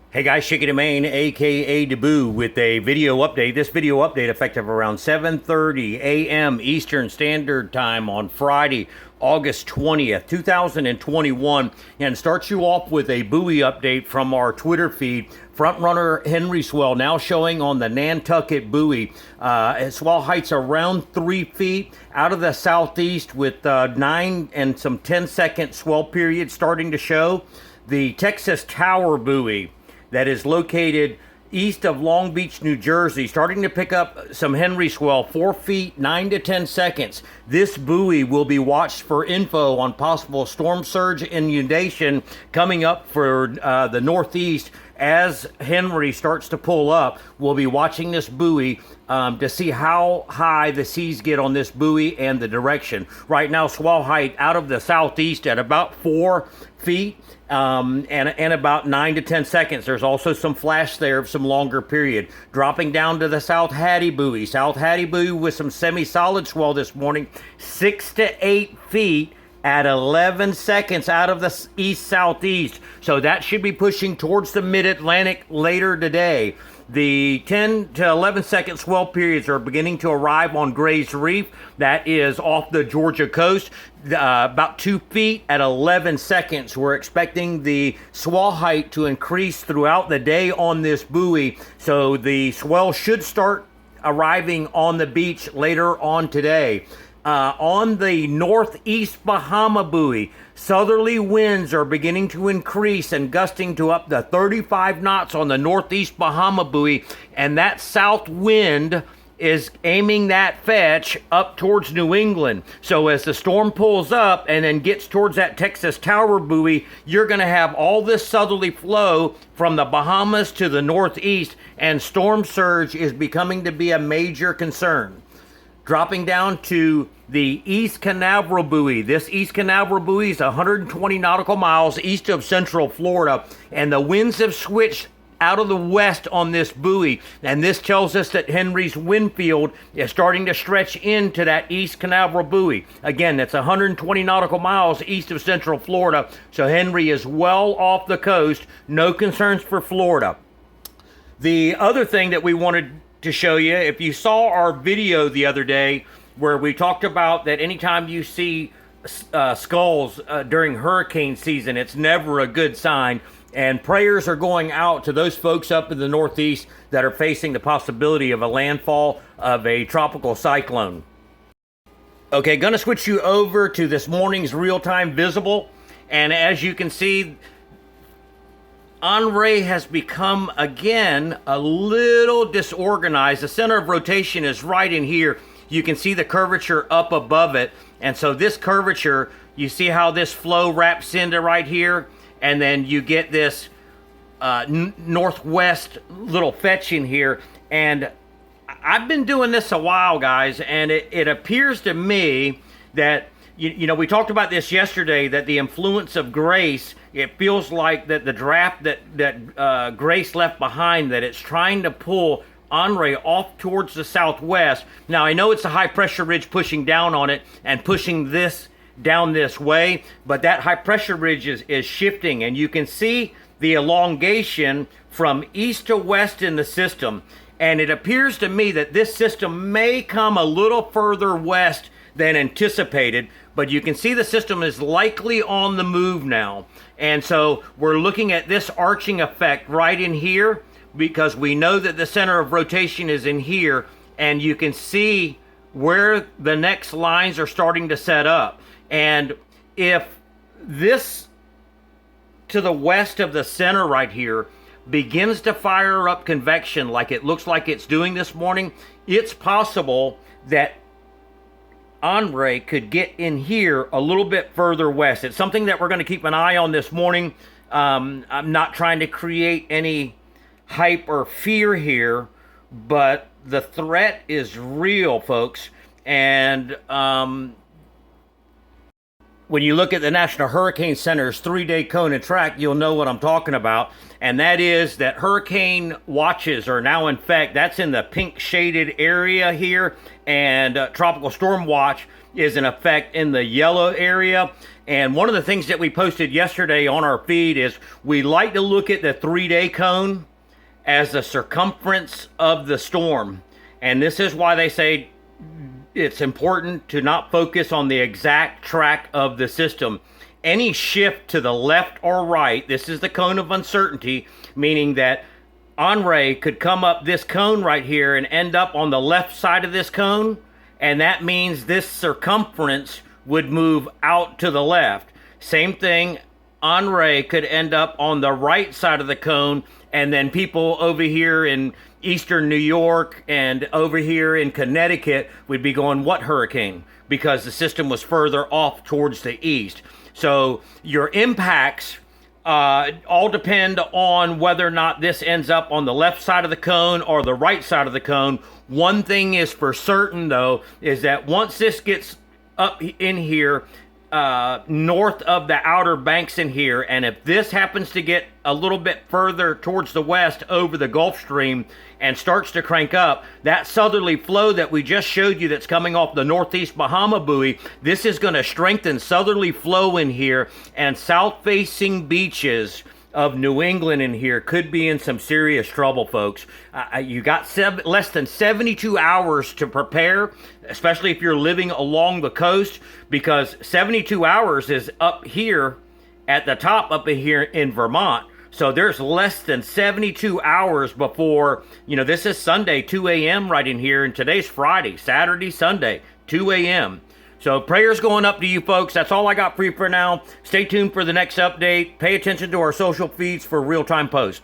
Hey guys, Shaking the Main, aka Deboo, with a video update. This video update effective around 7:30 a.m. Eastern Standard Time on Friday, August 20th, 2021, and starts you off with a buoy update from our Twitter feed. Frontrunner Henri swell now showing on the Nantucket buoy. Swell heights around 3 feet out of the southeast with 9 and some 10-second swell periods starting to show. The Texas Tower buoy that is located east of Long Beach, New Jersey, starting to pick up some Henri swell, 4 feet, 9 to 10 seconds. This buoy will be watched for info on possible storm surge inundation coming up for the northeast. As Henri starts to pull up, we'll be watching this buoy to see how high the seas get on this buoy and the direction. Right now, swell height out of the southeast at about 4 feet and about 9 to 10 seconds. There's also some flash there of some longer period. Dropping down to the South Hattie buoy. South Hattie buoy with some semi-solid swell this morning, 6 to 8 feet at 11 seconds out of the east-southeast. So that should be pushing towards the mid-Atlantic later today. The 10 to 11 second swell periods are beginning to arrive on Gray's Reef. That is off the Georgia coast, about 2 feet at 11 seconds. We're expecting the swell height to increase throughout the day on this buoy. So the swell should start arriving on the beach later on today. On the northeast Bahama buoy, southerly winds are beginning to increase and gusting to up to 35 knots on the northeast Bahama buoy, and that south wind is aiming that fetch up towards New England. So as the storm pulls up and then gets towards that Texas Tower buoy, you're going to have all this southerly flow from the Bahamas to the northeast, and storm surge is becoming to be a major concern. Dropping down to the East Canaveral buoy. This East Canaveral buoy is 120 nautical miles east of Central Florida, and the winds have switched out of the west on this buoy, and this tells us that Henri's wind field is starting to stretch into that East Canaveral buoy. Again, that's 120 nautical miles east of Central Florida, so Henri is well off the coast. No concerns for Florida. The other thing that we wanted to show you, if you saw our video the other day where we talked about that anytime you see skulls during hurricane season, it's never a good sign, and prayers are going out to those folks up in the northeast that are facing the possibility of a landfall of a tropical cyclone. Okay, gonna switch you over to this morning's real-time visible, and as you can see, Henri has become, again, a little disorganized. The center of rotation is right in here. You can see the curvature up above it. And so this curvature, you see how this flow wraps into right here? And then you get this northwest little fetch in here. And I've been doing this a while, guys, and it appears to me that you know, we talked about this yesterday, that the influence of Grace, it feels like that the draft that Grace left behind, that it's trying to pull Henri off towards the southwest. Now, I know it's a high pressure ridge pushing down on it and pushing this down this way, but that high pressure ridge is shifting, and you can see the elongation from east to west in the system. And it appears to me that this system may come a little further west than anticipated, but you can see the system is likely on the move now. And so we're looking at this arching effect right in here, because we know that the center of rotation is in here, and you can see where the next lines are starting to set up. And if this to the west of the center right here begins to fire up convection like it looks like it's doing this morning, it's possible that Henri could get in here a little bit further west. It's something that we're going to keep an eye on this morning. I'm not trying to create any hype or fear here, but the threat is real, folks. And when you look at the National Hurricane Center's 3-day cone and track, you'll know what I'm talking about. And that is that hurricane watches are now in effect. That's in the pink shaded area here. And tropical storm watch is in effect in the yellow area. And one of the things that we posted yesterday on our feed is we like to look at the 3-day cone as the circumference of the storm. And this is why they say it's important to not focus on the exact track of the system. Any shift to the left or right, this is the cone of uncertainty, meaning that Henri could come up this cone right here and end up on the left side of this cone, and that means this circumference would move out to the left. Same thing, Henri could end up on the right side of the cone, and then people over here in eastern New York and over here in Connecticut would be going, what hurricane? Because the system was further off towards the east. So your impacts all depend on whether or not this ends up on the left side of the cone or the right side of the cone. One thing is for certain, though, is that once this gets up in here, north of the Outer Banks in here, and if this happens to get a little bit further towards the west over the Gulf Stream and starts to crank up, that southerly flow that we just showed you that's coming off the northeast Bahama buoy, this is going to strengthen southerly flow in here, and south-facing beaches of New England in here could be in some serious trouble, folks. You got less than 72 hours to prepare, especially if you're living along the coast, because 72 hours is up here at the top up in here in Vermont. So there's less than 72 hours before, this is Sunday, 2 a.m. right in here, and today's Friday, Saturday, Sunday, 2 a.m. So prayers going up to you folks. That's all I got for you for now. Stay tuned for the next update. Pay attention to our social feeds for real-time posts.